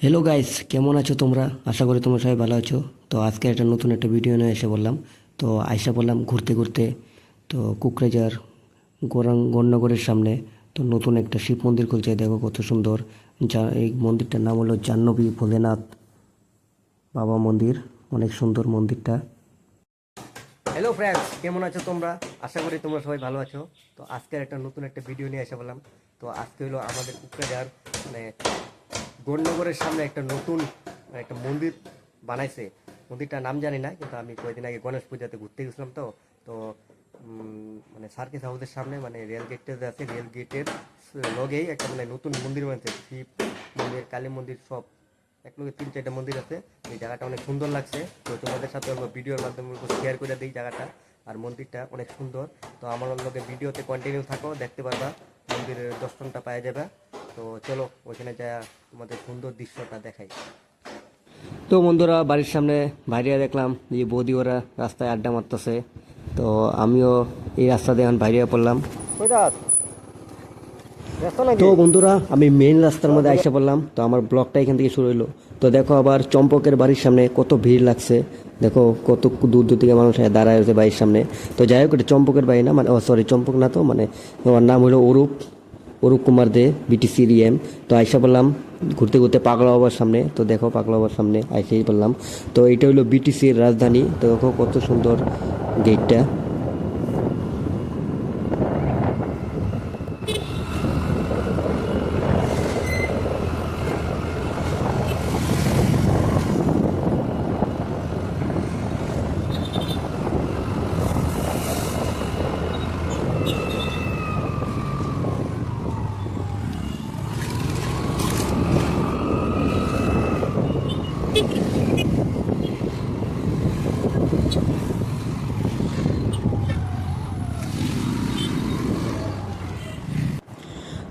Hello guys, কেমন আছো তোমরা? আশা করি তোমরা সবাই ভালো আছো। তো আজকে একটা নতুন একটা ভিডিও নিয়ে এসে বললাম। তো আইসা বললাম ঘুরতে ঘুরতে, তো কুকরাজার গণনগরের সামনে তো নতুন একটা শিব মন্দির খুলছে। দেখো কত সুন্দর। এই মন্দিরটার নাম হলো জাহ্নবী ভোলেনাথ বাবা মন্দির। অনেক সুন্দর মন্দিরটা। হ্যালো ফ্রেন্ডস, কেমন আছো তোমরা? আশা করি তোমরা সবাই ভালো আছো। তো আজকের একটা নতুন একটা ভিডিও নিয়ে এসে বললাম। তো আজকে হলো আমাদের কুকরাজার মানে গণনগরের সামনে একটা নতুন একটা মন্দির বানাইছে। মন্দিরটার নাম জানি না, কিন্তু আমি কয়েকদিন আগে গণেশ পূজাতে ঘুরতে গেছিলাম। তো মানে সার্কিস হাউসের সামনে মানে রেল গেটটা যে আছে, রেল গেটের লগেই একটা মানে নতুন মন্দির বানাইছে। শিব মন্দির, কালী মন্দির, সব এক লগে 3-4টা মন্দির আছে। এই জায়গাটা অনেক সুন্দর লাগছে। তো তোমাদের সাথে অল্প ভিডিওর মাধ্যমে শেয়ার করে দিই জায়গাটা। আর মন্দিরটা অনেক সুন্দর। তো আমার লগে ভিডিওতে কন্টিনিউ থাকো, দেখতে পারবা, মন্দিরের দর্শনটা পাওয়া যাবে। তো চলো ওইখানে যা তোমাদের সুন্দর দৃশ্যটা দেখাই। তো বন্ধুরা, বাড়ির সামনে বাইরে দেখলাম যে বৌদি ওরা রাস্তায় আড্ডা মারতেছে। তো আমিও এই রাস্তা দিয়ে এখন বাইরে পড়লাম। তো বন্ধুরা, আমি মেইন রাস্তার মধ্যে আইসা পড়লাম। তো আমার ব্লগটা এখান থেকে শুরু হলো। তো দেখো আবার চম্পকের বাড়ির সামনে কত ভিড় লাগছে। দেখো কত দূর দূর থেকে মানুষ দাঁড়ায় আছে বাড়ির সামনে। তো যাই হোক, এটা চম্পকের বাড়ি না, মানে সরি চম্পক না, তো মানে ওর নাম হলো অরূপ অরূপ কুমার দে, বিটিসির ইএম। তো আইসা বললাম ঘুরতে ঘুরতে পাগলা বাবার সামনে। তো দেখো পাগলা বাবার সামনে আইসেই বললাম। তো এটা হলো বিটিসির রাজধানী। তো দেখো কত সুন্দর গেটটা।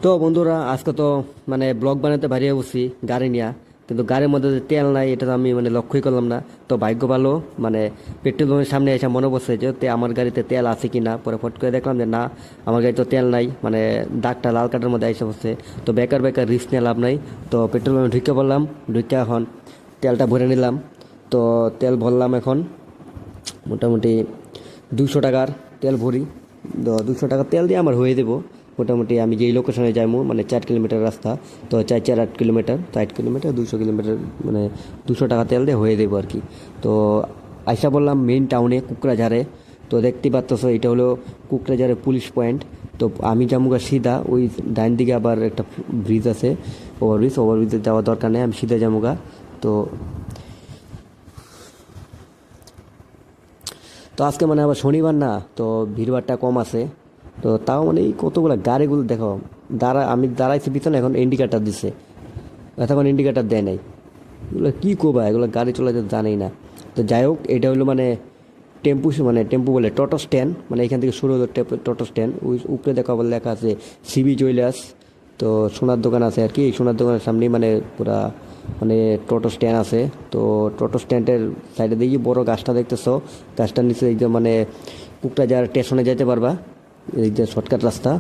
তো বন্ধুরা, আজকে তো মানে ব্লগ বানাতে বাইরে বসছি গাড়ি নিয়ে, কিন্তু গাড়ির মধ্যে যে তেল নাই এটা তো আমি মানে লক্ষ্যই করলাম না। তো ভাগ্য ভালো, মানে পেট্রোল পাম্পের সামনে এসে মনে পড়ছে যে আমার গাড়িতে তেল আছে কি না। পরে ফট করে দেখলাম যে না, আমার গাড়িতে তেল নাই, মানে দাগটা লাল কাটার মধ্যে এসে পড়ছে। তো বেকার বেকার রিস্ক নিয়ে লাভ নাই। তো পেট্রোল পাম্পে ঢুকে পড়লাম, ঢুকে এখন তেলটা ভরে নিলাম। তো তেল ভরলাম এখন মোটামুটি 200 টাকার তেল ভরি। তো 200 টাকা তেল দিয়ে আমার হয়ে দেবো মোটামুটি। আমি যেই লোকেশনে যাইমু মানে 4 কিলোমিটার রাস্তা, তো 4-8 কিলোমিটার, 60 কিলোমিটার, 200 কিলোমিটার, মানে 200 টাকা তেল দিয়ে হয়ে দেবো আর কি। তো আইসা বললাম মেইন টাউনে কুকরাঝারে। তো দেখতেই পাচ্ছ এটা হলো কুকরাঝারের পুলিশ পয়েন্ট। তো আমি যামুগা সিধা, ওই ডাইন দিকে আবার একটা ব্রিজ আছে, ওভারব্রিজে যাওয়ার দরকার নেই, আমি সিধা যামুগা। তো তো আজকে মানে আবার শনিবার না, তো ভিড়ভাড়টা কম আছে। তো তাও মানে এই কতগুলো গাড়িগুলো দেখো, আমি দাঁড়াইছি পিছনে, এখন ইন্ডিকেটার দিছে, এতক্ষণ ইন্ডিকেটার দেয় নাই। এগুলো কী করবা, এগুলো গাড়ি চলাতে জানেই না। তো যাই হোক, এটা হলো মানে টেম্পু বলে টোটো স্ট্যান্ড, মানে এখান থেকে শুরু হলো টোটো স্ট্যান্ড। ওই উপরে দেখা বলে লেখা আছে সিবি জুয়েলার্স। তো সোনার দোকান আছে আর কি, এই সোনার দোকানের সামনেই মানে পুরা মানে টোটো স্ট্যান্ড আছে। তো টোটো স্ট্যান্ডের সাইডে দেখি বড় গাছটা দেখতেছো, গাছটার নিচে এই যে মানে কুকরাঝার স্টেশনে যেতে পারবা, এই যে শর্টকাট রাস্তা।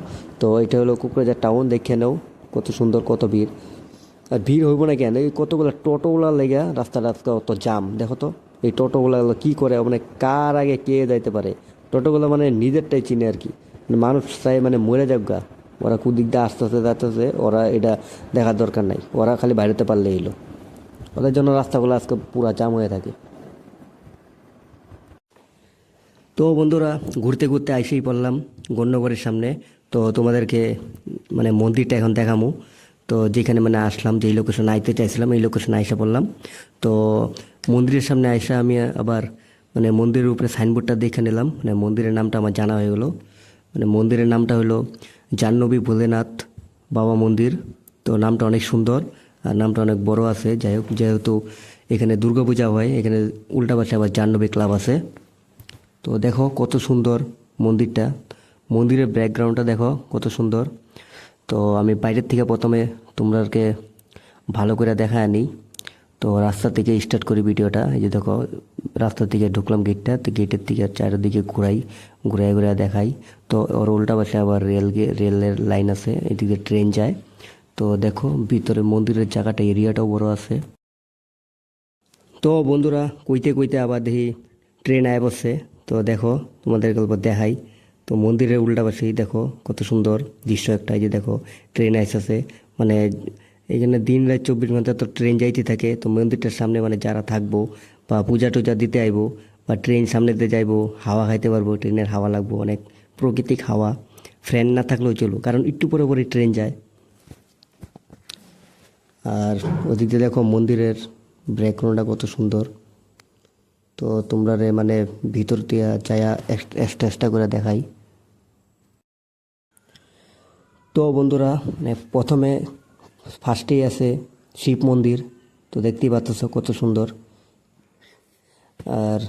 তো এটা হলো কুকরাঝার টাউন, দেখে নাও কত সুন্দর, কত ভিড়। আর ভিড় হইব না কেন, এই কতগুলো টোটোগুলা লেগে রাস্তা অত জাম। দেখো তো এই টোটোগুলা কী করে, মানে কার আগে কে যাইতে পারে। টোটোগুলো মানে নিজেরটাই চিনে আর কি, মানে মানুষ চাই মানে মরে যাক গা, ওরা কুদিক দিয়ে আস্তে আস্তে যাচ্ছে, ওরা এটা দেখার দরকার নাই, ওরা খালি বাইরেতে পারলে এলো। ওদের জন্য রাস্তাগুলো আজকে পুরা জাম হয়ে থাকে। তো বন্ধুরা, ঘুরতে ঘুরতে আইসেই পড়লাম গণ্যগরের সামনে। তো তোমাদেরকে মানে মন্দিরটা এখন দেখামু। তো যেখানে মানে আসলাম, যেই লোকেশন আইতে চাইছিলাম এই লোকেশনে আইসা পড়লাম। তো মন্দিরের সামনে আইসা আমি আবার মানে মন্দিরের উপরে সাইনবোর্ডটা দেখে নিলাম, মানে মন্দিরের নামটা আমার জানা হয়ে গেলো। মানে মন্দিরের নামটা হলো জাহ্নবী ভোলেনাথ বাবা মন্দির। তো নামটা অনেক সুন্দর আর নামটা অনেক বড় আছে। যাই হোক, যেহেতু এখানে দুর্গাপূজা হয়, এখানে উল্টা পাশে আবার জাহ্নবী ক্লাব আছে। তো দেখো কত সুন্দর মন্দিরটা, মন্দিরের ব্যাকগ্রাউন্ডটা দেখো কত সুন্দর। তো আমি বাইরের থেকে প্রথমে তোমরাকে ভালো করে দেখায় নিই। তো রাস্তা থেকে স্টার্ট করি ভিডিওটা। এই যে দেখো, রাস্তা থেকে ঢুকলাম গেটটা, তো গেটের থেকে চারিদিকে ঘুরাই দেখাই। তো ওর উল্টা পাশে আবার রেলের লাইন আছে, এদিকে ট্রেন যায়। তো দেখো ভিতরে মন্দিরের জায়গাটা এরিয়াটাও বড় আছে। তো বন্ধুরা কইতে কইতে আবার দেখি ট্রেন আয় বসছে। তো দেখো তোমাদের গল্প দেখাই। তো মন্দিরের উল্টা পাশেই দেখো কত সুন্দর দৃশ্য একটা, এই যে দেখো ট্রেন আইসেছে। মানে এইখানে দিন রাত 24 ঘন্টা তো ট্রেন যাইতে থাকে। তো মন্দিরটার সামনে মানে যারা থাকবো বা পূজা টুজা দিতে আইবো বা ট্রেন সামনে দিয়ে যাইবো, হাওয়া খাইতে পারবো, ট্রেনের হাওয়া লাগবো, অনেক প্রাকৃতিক হাওয়া। ফ্যান না থাকলেও চলো, কারণ একটু পরে পরে ট্রেন যায়। আর ওদিকে দেখো মন্দিরের ব্যাকগ্রাউন্ডটা কত সুন্দর। তো তোমরা রে মানে ভিতর দিয়া যায়া এক্সট্রা করে দেখাই। তো বন্ধুরা মানে প্রথমে ফার্স্টেই আছে শিব মন্দির। তো দেখতেই পাচ্ছ কত সুন্দর। আর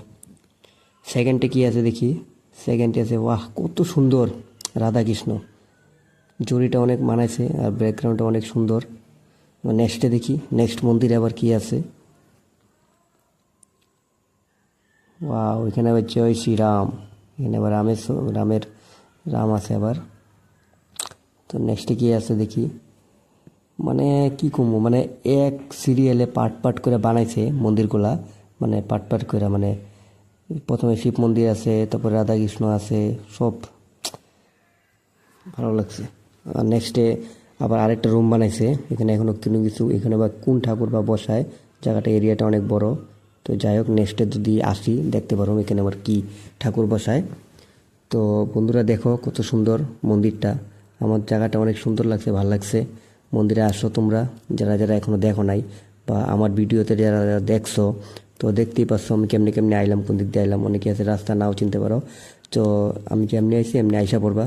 সেকেন্ডে কি আছে দেখি, সেকেন্ডে আছে বাহ কত সুন্দর রাধা কৃষ্ণ। জুড়িটা অনেক মানাইছে আর ব্যাকগ্রাউন্ডটা অনেক সুন্দর। নেক্সটে দেখি নেক্সট মন্দিরে আবার কি আছে। ওয়াও, এখানে আবার জয় শ্রীরাম, এখানে আবার রামের রাম আছে আবার। তো নেক্সটে কি আছে দেখি। মানে কি কমু, মানে এক সিরিয়ালে পার্ট পার্ট করে বানাইছে মন্দিরগুলা, মানে পার্ট পার্ট করে। মানে প্রথমে শিব মন্দির আছে, তারপরে রাধা কৃষ্ণ আছে, সব ভালো লাগছে। আর নেক্সটে আবার আরেকটা রুম বানাইছে, এখানে এখনো কোনো কিছু, এখানে আবার কোন ঠাকুর বা বসায়, জায়গাটা এরিয়াটা অনেক বড়। তো যাই হোক নেক্সটে যদি আসি দেখতে পারো এখানে আবার কি ঠাকুর বসায়। তো বন্ধুরা দেখো কত সুন্দর মন্দিরটা, আমার জায়গাটা অনেক সুন্দর লাগছে, ভালো লাগছে। মন্দিরে আসো তোমরা যারা যারা এখনও দেখো নাই, বা আমার ভিডিওতে যারা যারা দেখছো, তো দেখতেই পাচ্ছ আমি কেমনে কেমনে আইলাম, কোন দিক দিয়ে আইলাম। অনেকে আছে রাস্তা নাও চিনতে পারো। তো আমি যেমনি আইছি এমনি আইসা পড়বা।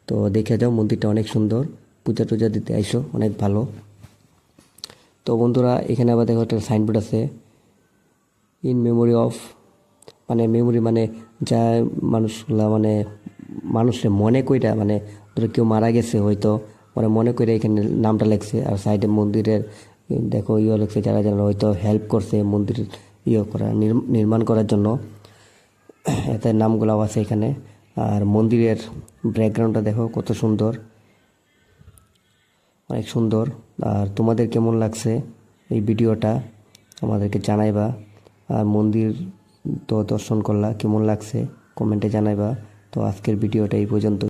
তো দেখে যাও মন্দিরটা অনেক সুন্দর, পূজা টুজা দিতে আইসো, অনেক ভালো। তো বন্ধুরা এখানে আবার দেখো একটা সাইনবোর্ড আছে, ইন মেমোরি অফ, মানে মেমোরি মানে যা মানুষগুলা মানে মানুষের মনে কইরা, মানে ধরো কেউ মারা গেছে হয়তো, মানে মনে করে এখানে নামটা লেখছে। আর সাইডে মন্দিরের দেখো লেখছে যারা যারা হয়তো হেল্প করছে মন্দির করা, নির্মাণ করার জন্য, এতে নামগুলাও আছে এখানে। আর মন্দিরের ব্যাকগ্রাউন্ডটা দেখো কত সুন্দর, অনেক সুন্দর। আর তোমাদের কেমন লাগছে এই ভিডিওটা আমাদেরকে জানাইবা। আর মন্দির তো দর্শন করলা, কেমন লাগছে কমেন্টে জানাইবা। তো আজকের ভিডিওটা এই পর্যন্ত।